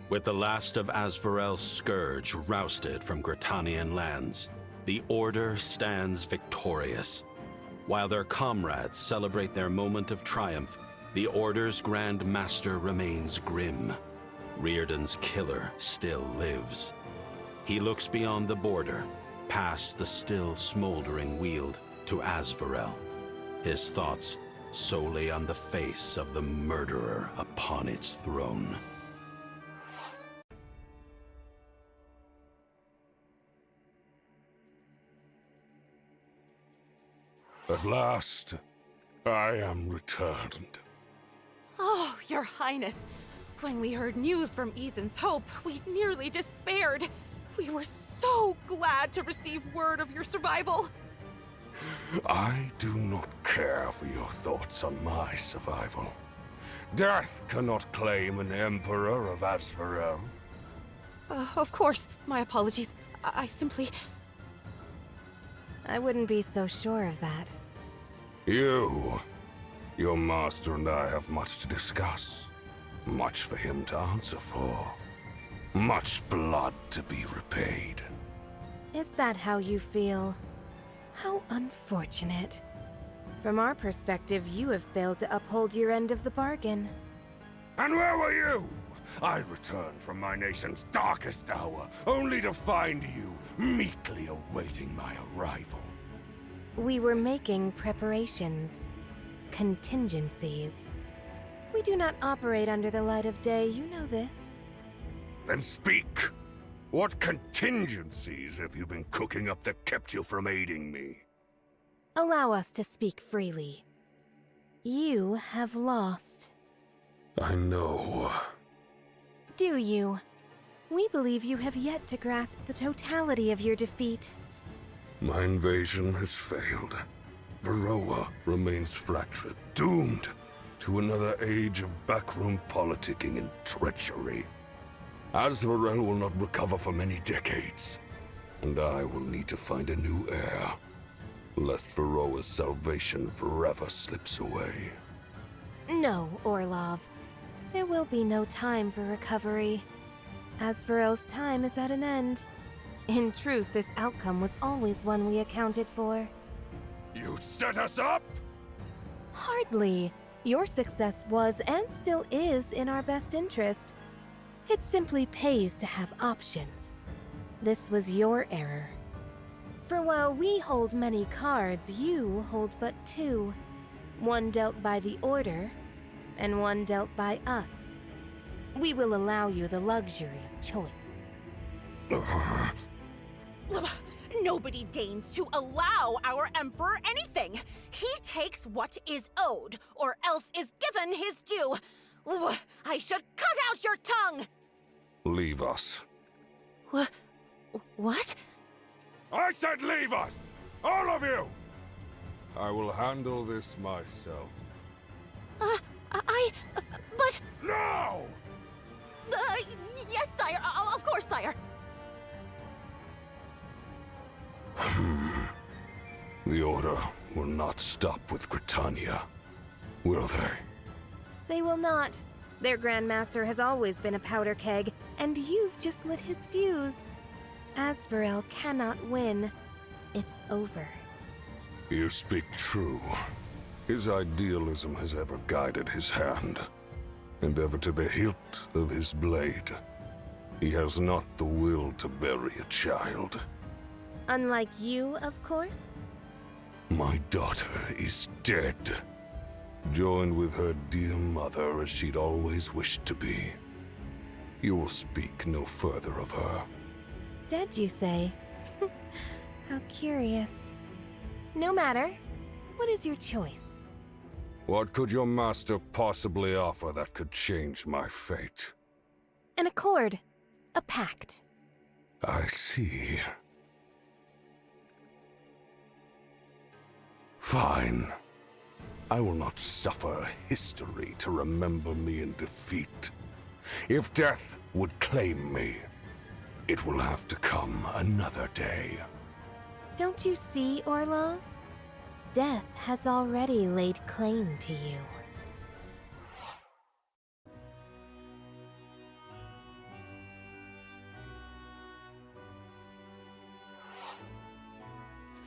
With the last of Asvarel's scourge rousted from Gritanian lands, the Order stands victorious. While their comrades celebrate their moment of triumph, the Order's Grand Master remains grim. Riordan's killer still lives. He looks beyond the border, past the still smoldering Weald, to Asvarel. His thoughts solely on the face of the murderer upon its throne. At last, I am returned. Oh, Your Highness. When we heard news from Eason's Hope, we nearly despaired. We were so glad to receive word of your survival. I do not care for your thoughts on my survival. Death cannot claim an Emperor of Asvarel. Of course. My apologies. I simply... I wouldn't be so sure of that. You, your master and I have much to discuss. Much for him to answer for. Much blood to be repaid. Is that how you feel? How unfortunate. From our perspective, you have failed to uphold your end of the bargain. And where were you? I returned from my nation's darkest hour, only to find you meekly awaiting my arrival. We were making preparations. Contingencies. We do not operate under the light of day, you know this. Then speak! What contingencies have you been cooking up that kept you from aiding me? Allow us to speak freely. You have lost. I know. Do you? We believe you have yet to grasp the totality of your defeat. My invasion has failed. Varroa remains fractured, doomed to another age of backroom politicking and treachery. Asvarel will not recover for many decades, and I will need to find a new heir, lest Varroa's salvation forever slips away. No, Orlov. There will be no time for recovery. Asvarel's time is at an end. In truth, this outcome was always one we accounted for. You set us up? Hardly. Your success was and still is in our best interest. It simply pays to have options. This was your error. For while we hold many cards, you hold but two. One dealt by the Order, and one dealt by us. We will allow you the luxury of choice. Nobody deigns to allow our Emperor anything. He takes what is owed, or else is given his due. I should cut out your tongue! Leave us. What? I said leave us! All of you! I will handle this myself. But... No! Yes, sire. Of course, sire. The Order will not stop with Gritania, will they? They will not. Their Grandmaster has always been a powder keg, and you've just lit his fuse. Asvarel cannot win. It's over. You speak true. His idealism has ever guided his hand, and ever to the hilt of his blade. He has not the will to bury a child. Unlike you, of course? My daughter is dead, joined with her dear mother as she'd always wished to be. You will speak no further of her. Dead, you say? How curious. No matter. What is your choice? What could your master possibly offer that could change my fate? An accord. A pact. I see. Fine. I will not suffer history to remember me in defeat. If death would claim me, it will have to come another day. Don't you see, Orlov? Death has already laid claim to you.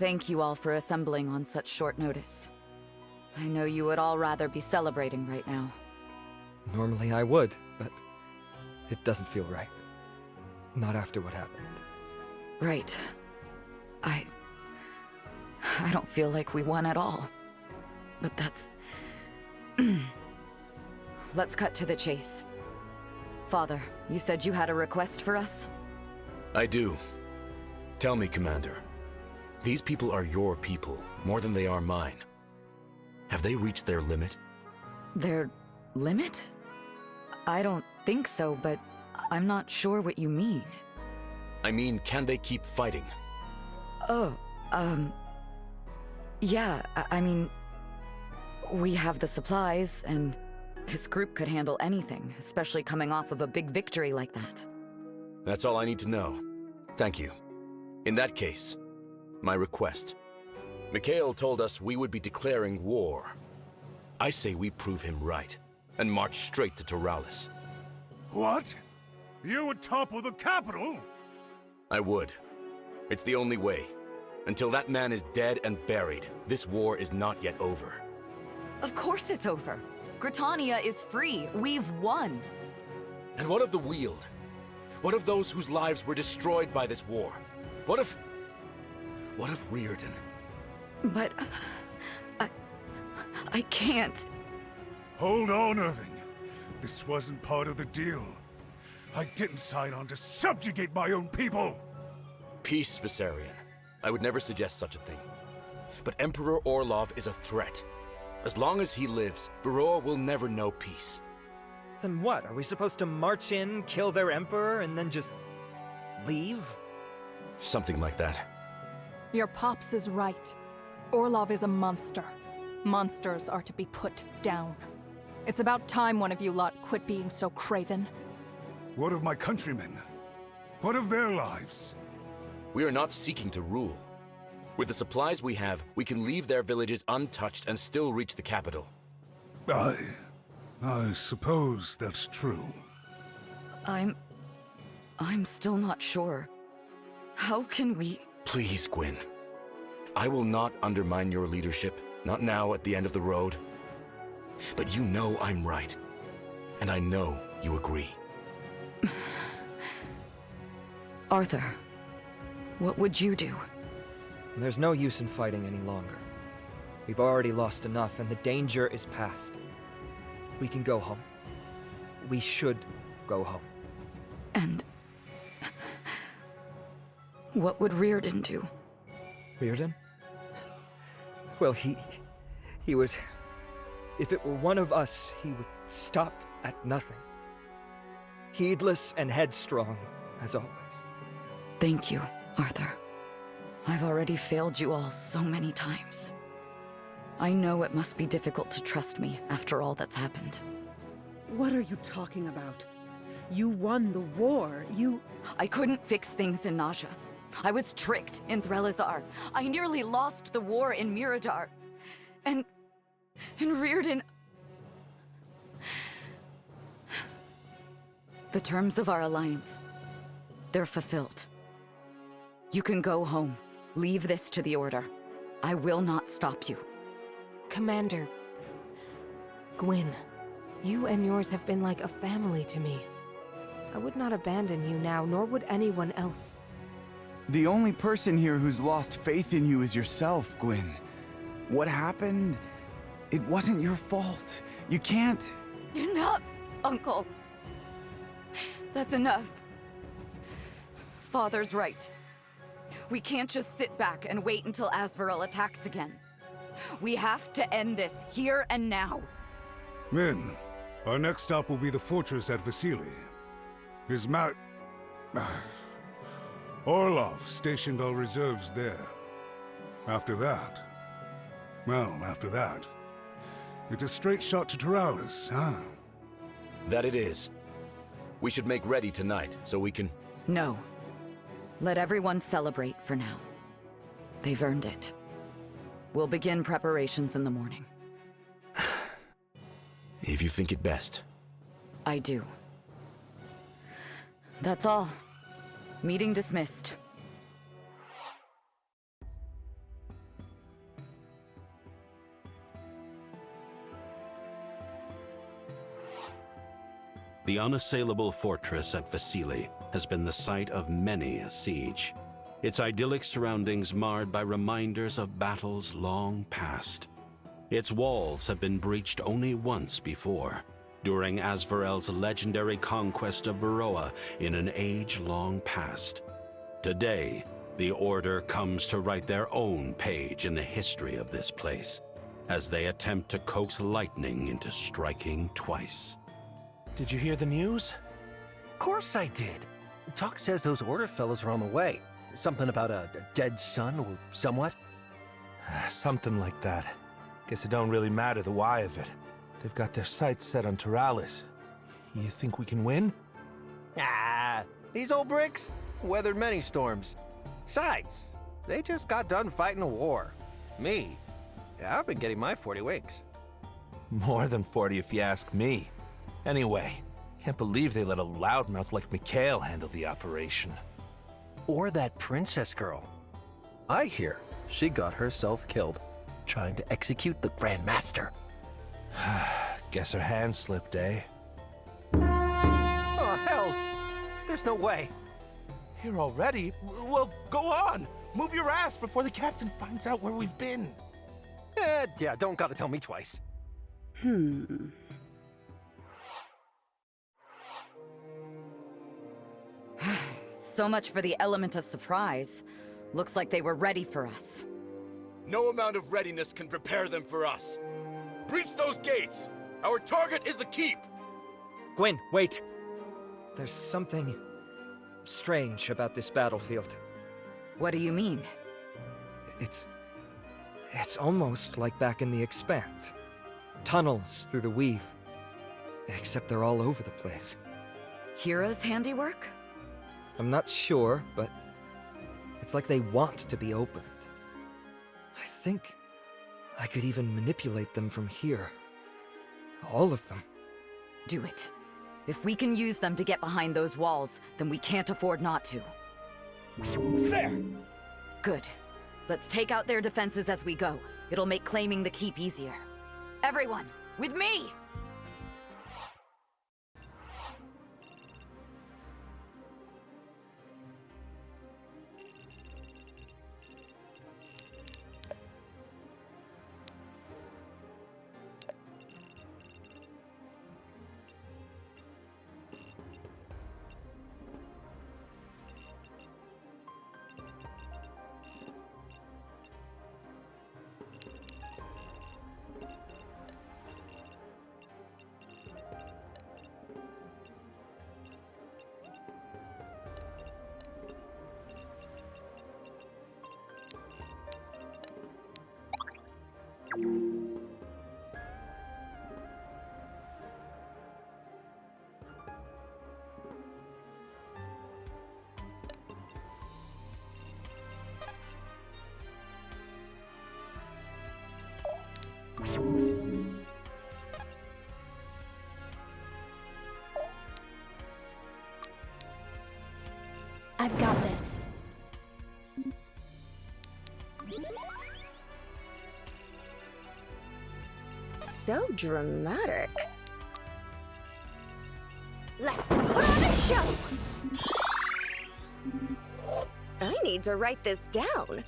thank you all for assembling on such short notice. I know you would all rather be celebrating right now. Normally I would, but it doesn't feel right. Not after what happened. Right. I don't feel like we won at all. But that's... Let's cut to the chase. Father, you said you had a request for us? I do. Tell me, Commander. These people are your people, more than they are mine. Have they reached their limit? Their limit? I don't think so, but I'm not sure what you mean. I mean, can they keep fighting? Oh, yeah, I mean, we have the supplies, and this group could handle anything, especially coming off of a big victory like that. That's all I need to know. Thank you. In that case, my request. Mikhail told us we would be declaring war. I say we prove him right, and march straight to Toralis. What? You would topple the capital? I would. It's the only way. Until that man is dead and buried, this war is not yet over. Of course it's over. Gritania is free. We've won. And what of the Weald? What of those whose lives were destroyed by this war? What of Riordan? But... I can't. Hold on, Irving. This wasn't part of the deal. I didn't sign on to subjugate my own people! Peace, Viserion. I would never suggest such a thing. But Emperor Orlov is a threat. As long as he lives, Varroa will never know peace. Then what? Are we supposed to march in, kill their emperor, and then just... leave? Something like that. Your pops is right. Orlov is a monster. Monsters are to be put down. It's about time one of you lot quit being so craven. What of my countrymen? What of their lives? We are not seeking to rule. With the supplies we have, we can leave their villages untouched and still reach the capital. I suppose that's true. I'm still not sure. How can we... Please, Gwyn. I will not undermine your leadership, not now at the end of the road. But you know I'm right. And I know you agree. Arthur, what would you do? There's no use in fighting any longer. We've already lost enough, and the danger is past. We can go home. We should go home. And... what would Riordan do? Riordan? Well, he would... If it were one of us, he would stop at nothing. Heedless and headstrong, as always. Thank you, Arthur. I've already failed you all so many times. I know it must be difficult to trust me after all that's happened. What are you talking about? You won the war, I couldn't fix things in Naja. I was tricked in Threlazar. I nearly lost the war in Miradar. And Riordan... The terms of our alliance, they're fulfilled. You can go home. Leave this to the Order. I will not stop you. Commander... Gwyn, you and yours have been like a family to me. I would not abandon you now, nor would anyone else. The only person here who's lost faith in you is yourself, Gwyn. What happened? It wasn't your fault. You can't... Enough, Uncle. That's enough. Father's right. We can't just sit back and wait until Asvarel attacks again. We have to end this here and now. Men, our next stop will be the fortress at Vasily. His Orlov stationed all reserves there. After that... Well, after that... It's a straight shot to Toralis, huh? That it is. We should make ready tonight, so we can... No. Let everyone celebrate for now. They've earned it. We'll begin preparations in the morning. If you think it best. I do. That's all. Meeting dismissed. The unassailable fortress at Vasili has been the site of many a siege, its idyllic surroundings marred by reminders of battles long past. Its walls have been breached only once before, during Asvarel's legendary conquest of Varroa in an age long past. Today, the Order comes to write their own page in the history of this place, as they attempt to coax lightning into striking twice. Did you hear the news? Of course I did. Talk says those Order fellows are on the way. Something about a dead son or somewhat? Something like that. Guess it don't really matter the why of it. They've got their sights set on Turalis. You think we can win? Ah, these old bricks weathered many storms. Besides, they just got done fighting a war. Me, I've been getting my 40 winks. More than 40 if you ask me. Anyway, can't believe they let a loudmouth like Mikhail handle the operation. Or that princess girl. I hear she got herself killed trying to execute the Grand Master. Guess her hand slipped, eh? Oh, hells! There's no way. Here already? Well, go on! Move your ass before the captain finds out where we've been. Yeah, don't gotta tell me twice. So much for the element of surprise. Looks like they were ready for us. No amount of readiness can prepare them for us. Breach those gates! Our target is the keep! Gwyn, wait! There's something strange about this battlefield. What do you mean? It's almost like back in the Expanse. Tunnels through the weave. Except they're all over the place. Kira's handiwork? I'm not sure, but it's like they want to be opened. I think I could even manipulate them from here. All of them. Do it. If we can use them to get behind those walls, then we can't afford not to. There! Good. Let's take out their defenses as we go. It'll make claiming the keep easier. Everyone, with me! I've got this. So dramatic. Let's put on a show! I need to write this down.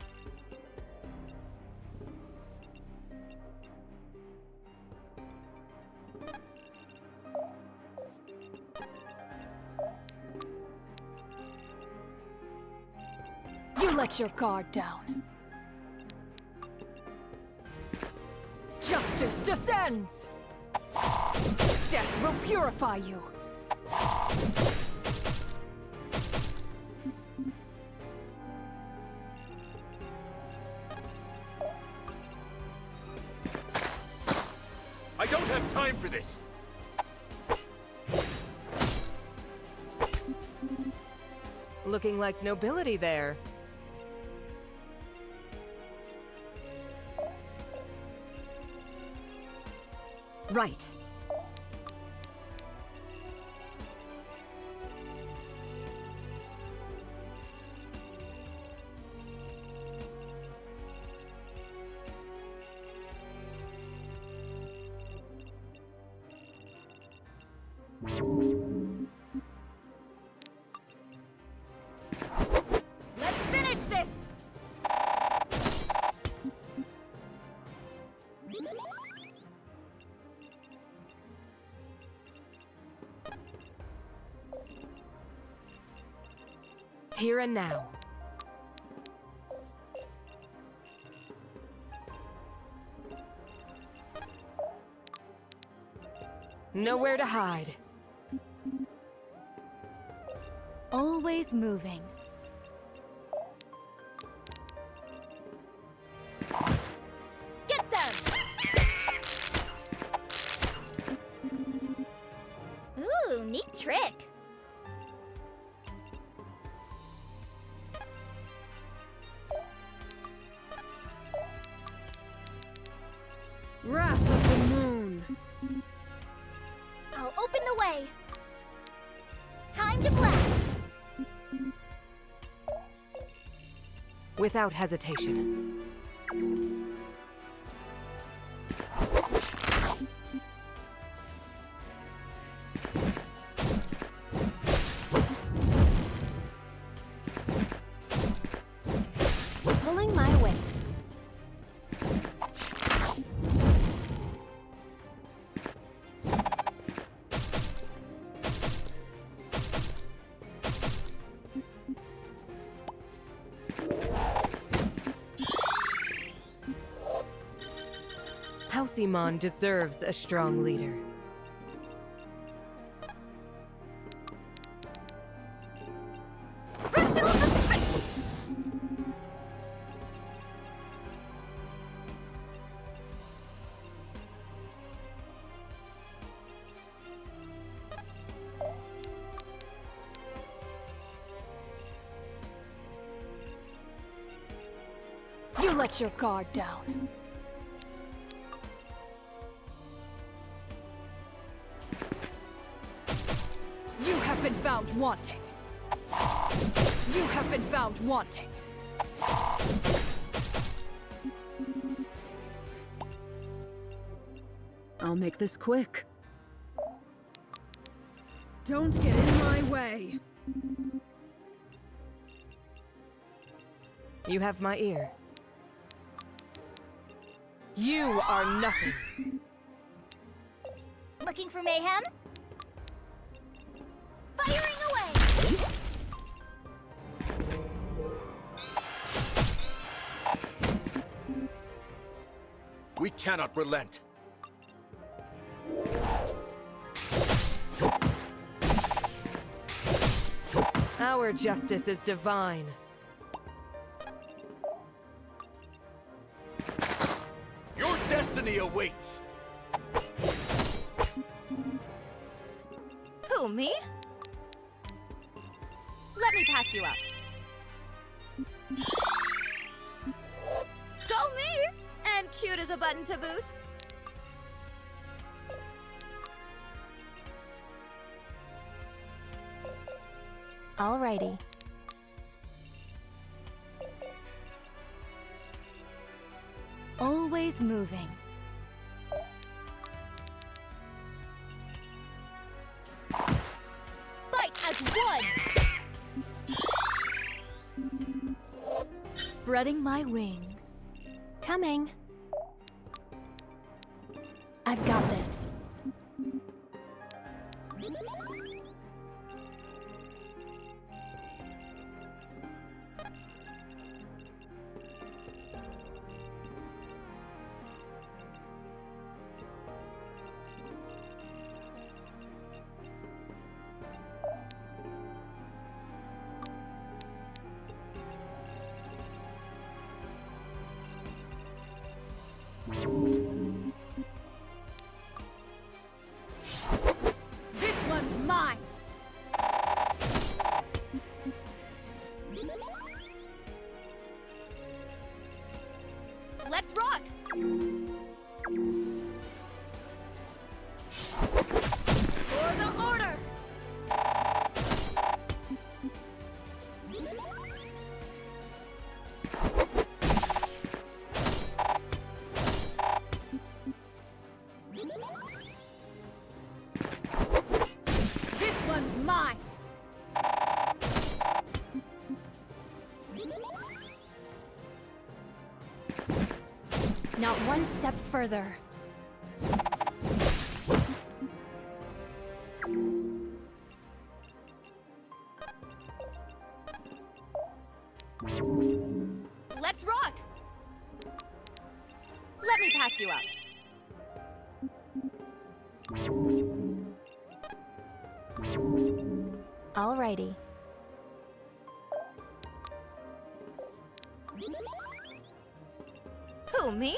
You let your guard down. Justice descends! Death will purify you! I don't have time for this! Looking like nobility there. Right. Here and now. Nowhere to hide. Always moving. Get them! Ooh, neat trick. Wrath of the moon. I'll open the way. Time to blast. Without hesitation. Pulling my weight. Halcyon deserves a strong leader. Special effects. You let your guard down. You have been found wanting. You have been found wanting. I'll make this quick. Don't get in my way. You have my ear. You are nothing. Looking for mayhem? Firing away! We cannot relent. Our justice is divine. Your destiny awaits! Who, me? Let me patch you up. Go me! And cute as a button to boot. Alrighty. Always moving. Fight as one! Spreading my wings. Coming. I've got this. This one's mine! Let's rock! For the order! This one's mine! Not one step further. Let's rock! Let me patch you up. Alrighty. Who, me?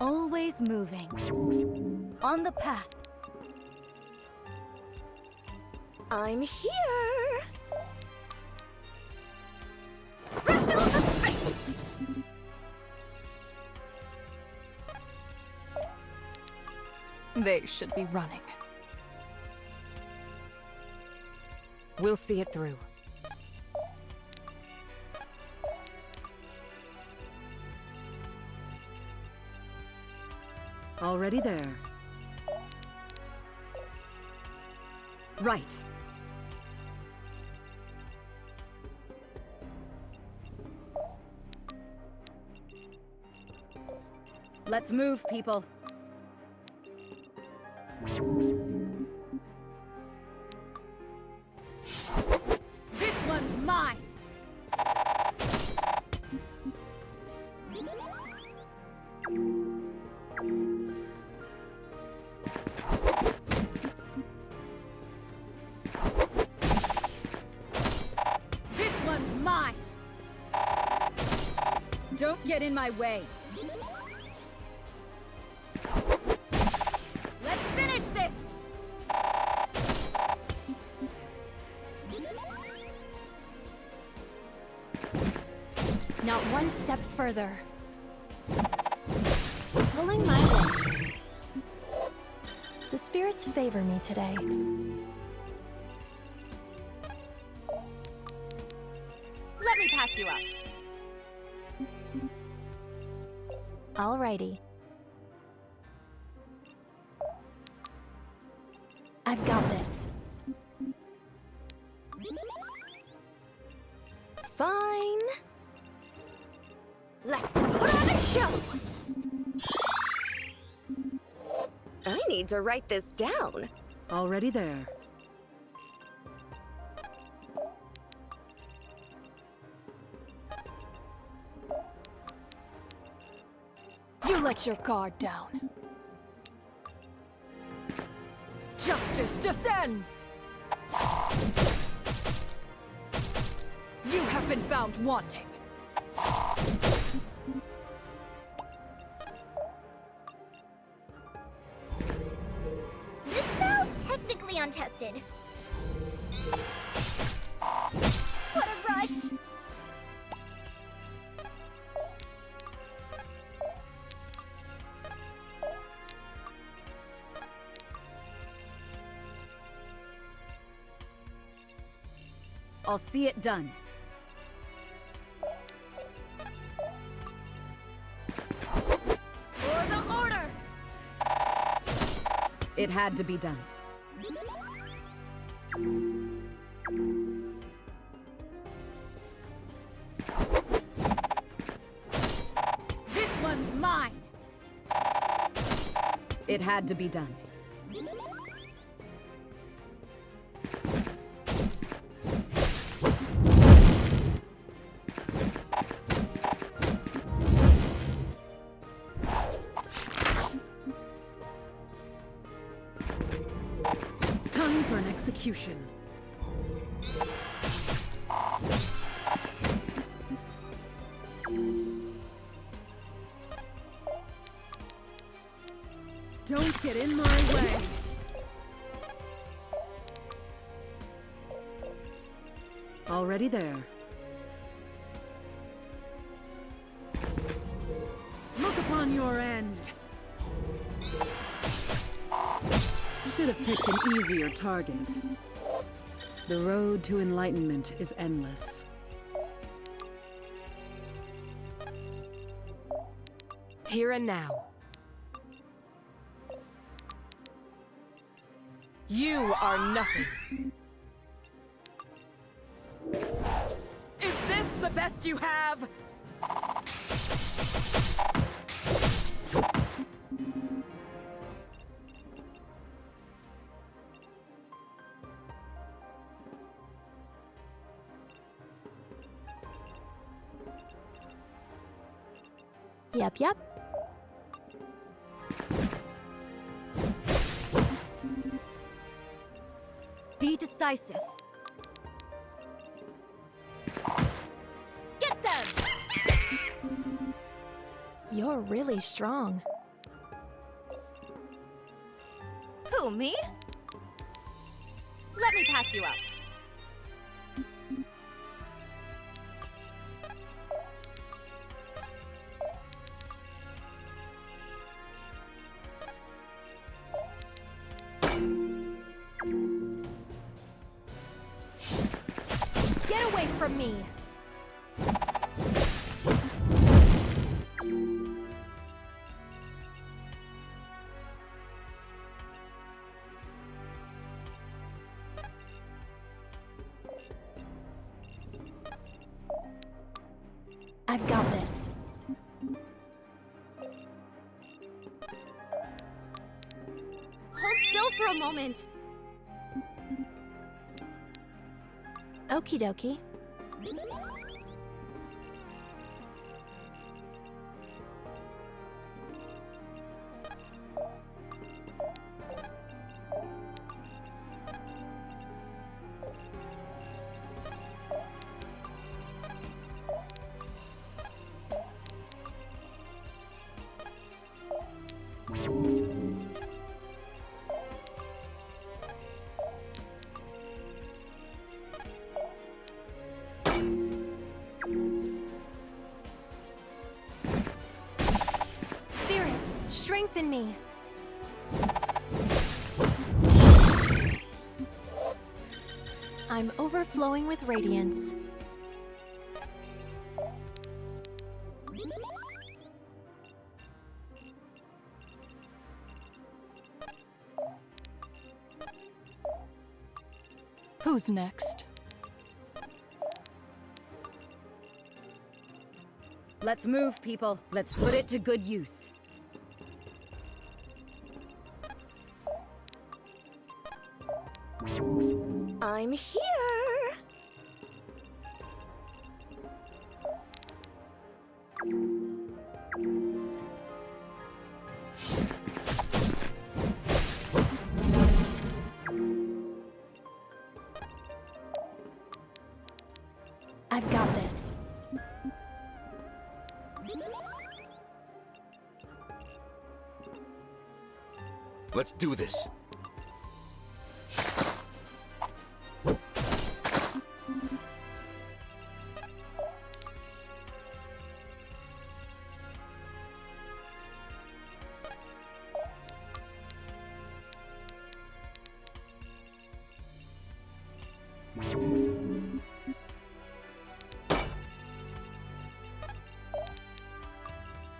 Always moving. On the path. I'm here! Special effects! They should be running. We'll see it through. Already there. Right. Let's move, people. This one's mine! This one's mine! Don't get in my way. Let's finish this! Not one step further. Pulling my weight. The spirits favor me today. Let me patch you up. Alrighty. I've got this. Fine. Let's put on a show! I need to write this down. Already there. You let your guard down. Justice descends! You have been found wanting. This spell's technically untested. What a rush! I'll see it done. For the order! It had to be done. This one's mine! It had to be done. Time for an execution. Don't get in my way. Already there. Look upon your end. Should have picked an easier target. The road to enlightenment is endless. Here and now. You are nothing. Is this the best you have? Yep. Be decisive. Get them! You're really strong. Who, me? Let me patch you up. Get away from me! I've got this. Hold still for a moment. Okie dokie. Spirits, strengthen me! I'm overflowing with radiance. Who's next? Let's move, people. Let's put it to good use. I'm here! I've got this. Let's do this.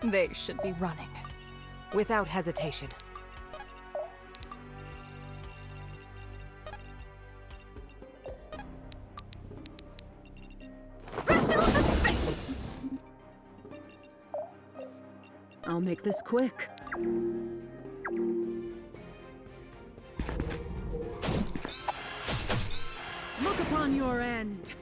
They should be running. Without hesitation. Special effects! I'll make this quick. Look upon your end.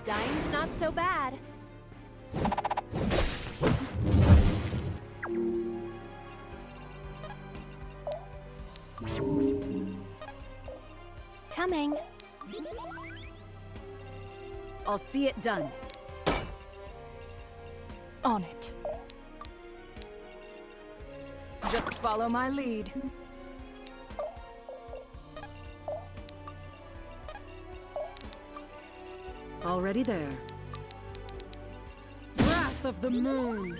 Dying's not so bad. Coming. I'll see it done. On it. Just follow my lead. Already there. Wrath of the moon!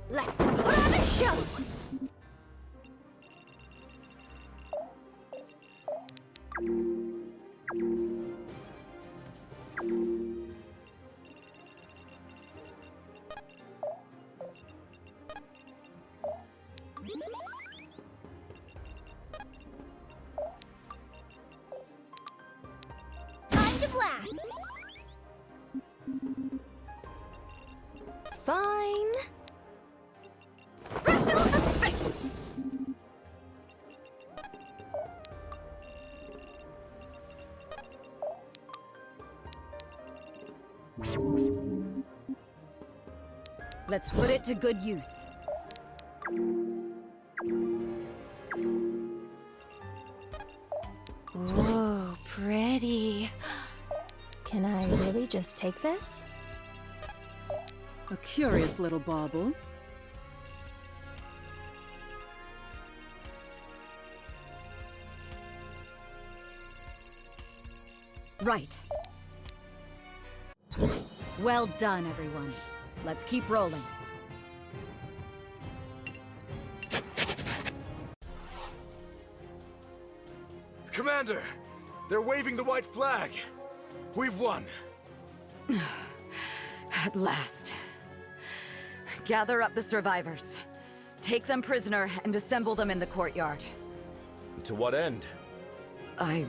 Let's put on a show! Time to blast! Fine. Special effects! Let's put it to good use. Ooh, pretty. Can I really just take this? A curious little bauble. Right. Well done, everyone. Let's keep rolling. Commander! They're waving the white flag! We've won! At last. Gather up the survivors. Take them prisoner and assemble them in the courtyard. To what end? I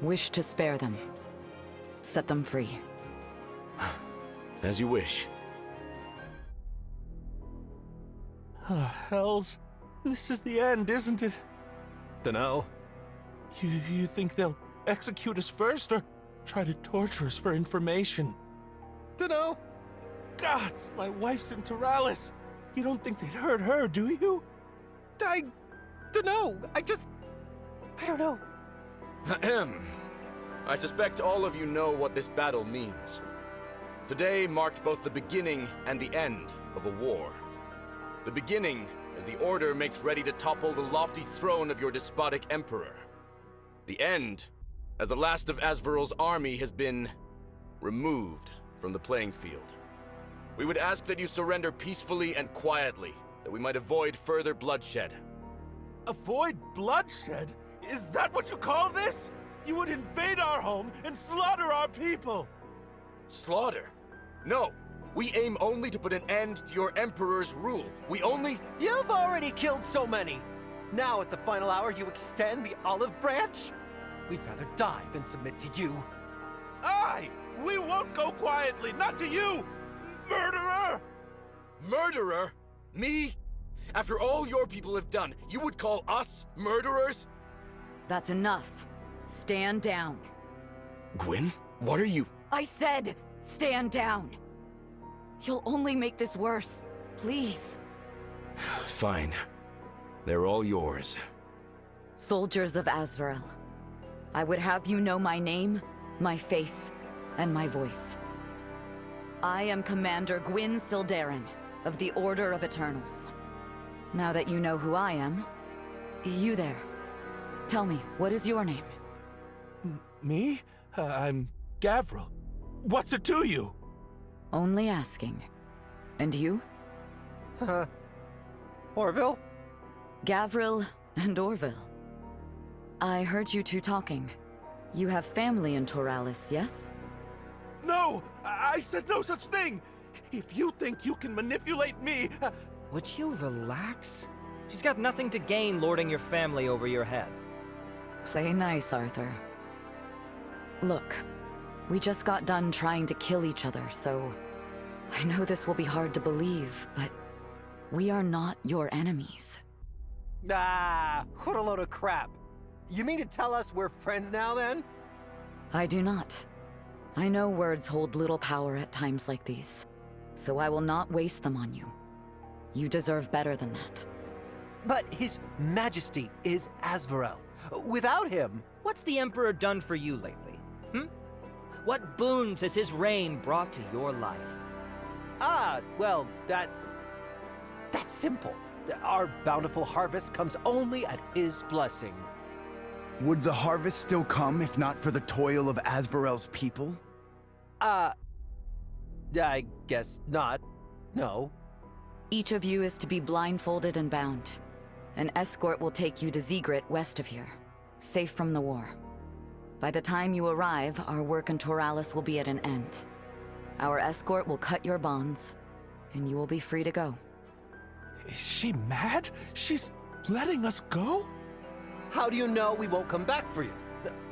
wish to spare them. Set them free. As you wish. Oh, hells. This is the end, isn't it? Dunno. You think they'll execute us first, or try to torture us for information? Dunno. Gods, my wife's in Turalis. You don't think they'd hurt her, do you? I dunno. I don't know. Ahem. I suspect all of you know what this battle means. Today marked both the beginning and the end of a war. The beginning, as the Order makes ready to topple the lofty throne of your despotic emperor. The end, as the last of Asvarel's army has been removed from the playing field. We would ask that you surrender peacefully and quietly, that we might avoid further bloodshed. Avoid bloodshed? Is that what you call this? You would invade our home and slaughter our people! Slaughter? No! We aim only to put an end to your Emperor's rule. We only— You've already killed so many! Now at the final hour you extend the olive branch? We'd rather die than submit to you. Aye! We won't go quietly, not to you! Murderer! Murderer? Me? After all your people have done, you would call us murderers? That's enough. Stand down. Gwyn, what are you— I said, stand down. You'll only make this worse. Please. Fine. They're all yours. Soldiers of Asvarel, I would have you know my name, my face, and my voice. I am Commander Gwyn Sildarin of the Order of Eternals. Now that you know who I am, you there, tell me, what is your name? Me? I'm Gavril. What's it to you? Only asking. And you? Orville? Gavril and Orville. I heard you two talking. You have family in Turalis, yes? No! I said no such thing! If you think you can manipulate me... Would you relax? She's got nothing to gain lording your family over your head. Play nice, Arthur. Look, we just got done trying to kill each other, so... I know this will be hard to believe, but... we are not your enemies. Ah, what a load of crap. You mean to tell us we're friends now, then? I do not. I know words hold little power at times like these, so I will not waste them on you. You deserve better than that. But His Majesty is Asvarel. Without him... What's the Emperor done for you lately? What boons has his reign brought to your life? Ah, well, that's simple. Our bountiful harvest comes only at his blessing. Would the harvest still come if not for the toil of Asvarel's people? I guess not. No. Each of you is to be blindfolded and bound. An escort will take you to Zegrit west of here, safe from the war. By the time you arrive, our work in Turalis will be at an end. Our escort will cut your bonds, and you will be free to go. Is she mad? She's letting us go? How do you know we won't come back for you?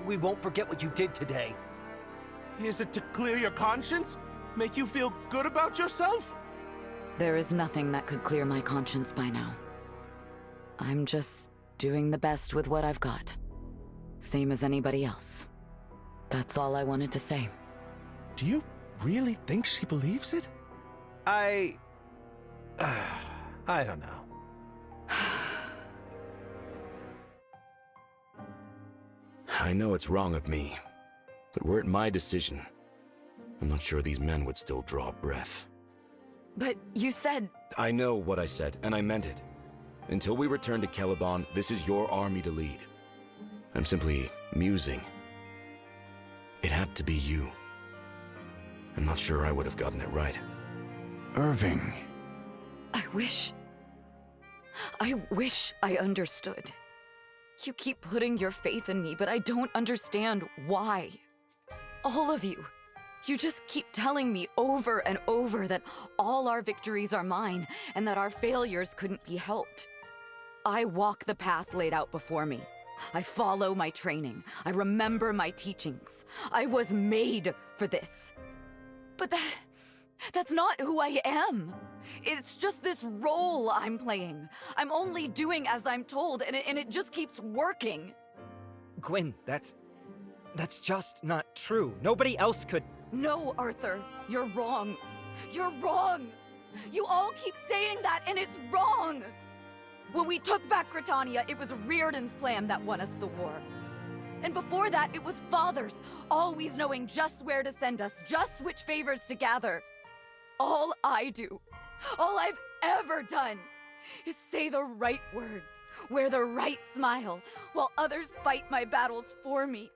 We won't forget what you did today. Is it to clear your conscience? Make you feel good about yourself? There is nothing that could clear my conscience by now. I'm just doing the best with what I've got. Same as anybody else. That's all I wanted to say. Do you really think she believes it? I I don't know. I know it's wrong of me, but were it my decision, I'm not sure these men would still draw breath. But you said... I know what I said, and I meant it. Until we return to Celeban, this is your army to lead. I'm simply musing. It had to be you. I'm not sure I would have gotten it right. Irving. I wish I understood. You keep putting your faith in me, but I don't understand why. All of you. You just keep telling me over and over that all our victories are mine and that our failures couldn't be helped. I walk the path laid out before me. I follow my training. I remember my teachings. I was made for this. But that's not who I am. It's just this role I'm playing. I'm only doing as I'm told, and it just keeps working. Gwyn, that's just not true. Nobody else could... No, Arthur, you're wrong. You're wrong. You all keep saying that, and it's wrong. When we took back Britannia, it was Riordan's plan that won us the war. And before that, it was Father's, always knowing just where to send us, just which favors to gather. All I do, all I've ever done, is say the right words, wear the right smile, while others fight my battles for me.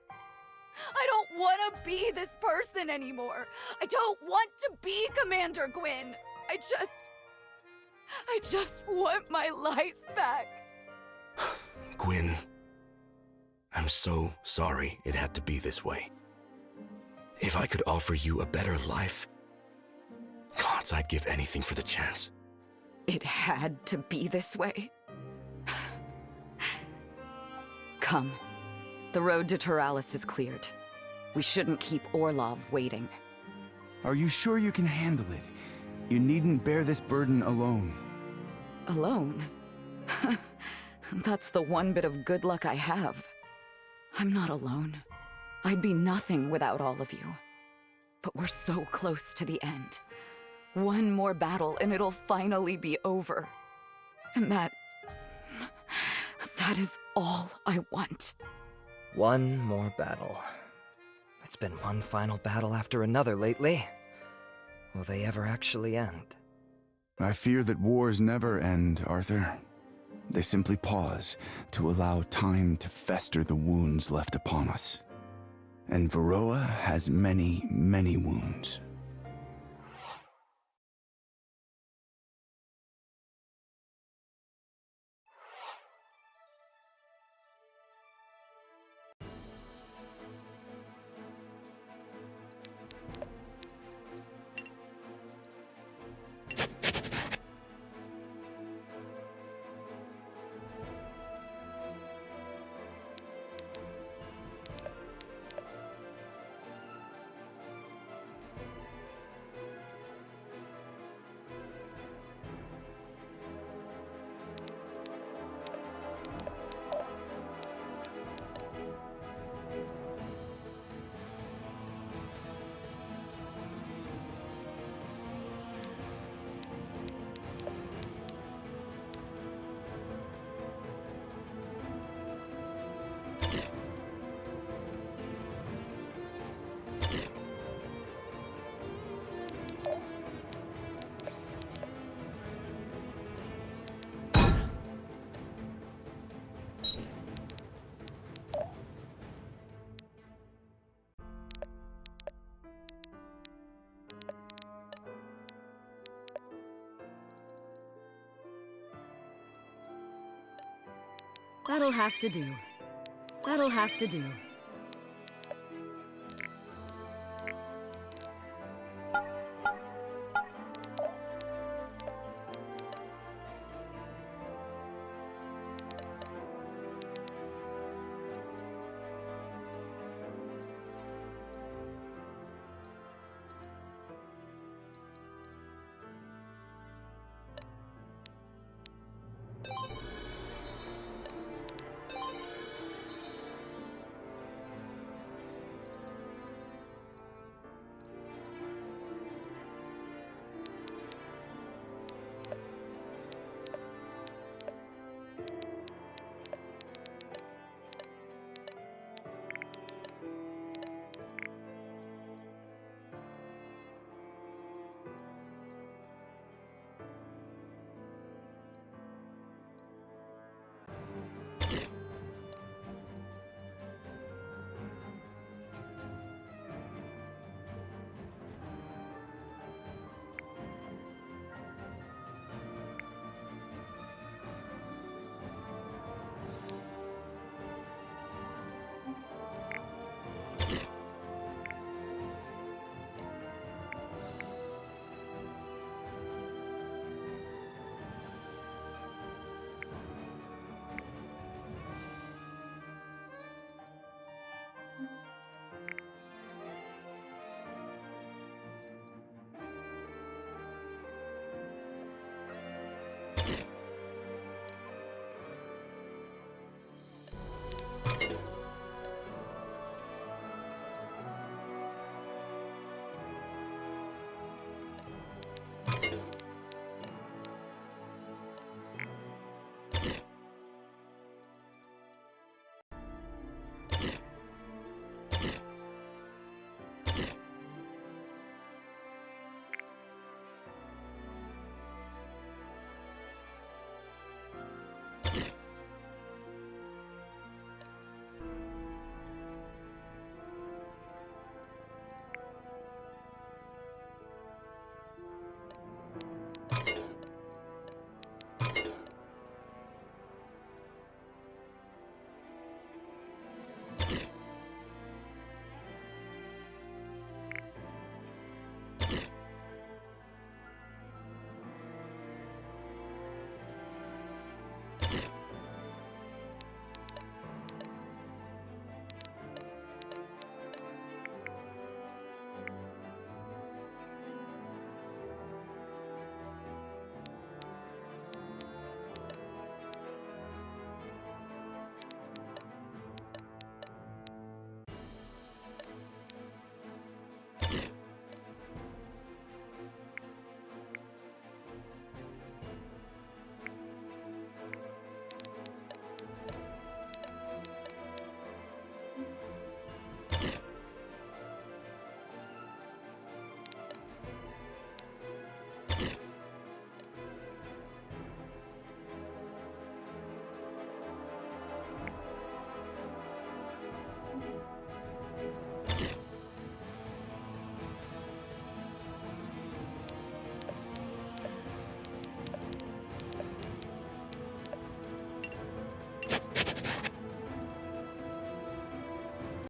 I don't want to be this person anymore. I don't want to be Commander Gwyn. I just want my life back. Gwyn, I'm so sorry it had to be this way. If I could offer you a better life, gods, I'd give anything for the chance. It had to be this way. Come. The road to Turalis is cleared. We shouldn't keep Orlov waiting. Are you sure you can handle it? You needn't bear this burden alone. Alone? That's the one bit of good luck I have. I'm not alone. I'd be nothing without all of you. But we're so close to the end. One more battle and it'll finally be over. And that is all I want. One more battle. It's been one final battle after another lately. Will they ever actually end? I fear that wars never end, Arthur. They simply pause to allow time to fester the wounds left upon us. And Varroa has many, many wounds. That'll have to do. That'll have to do.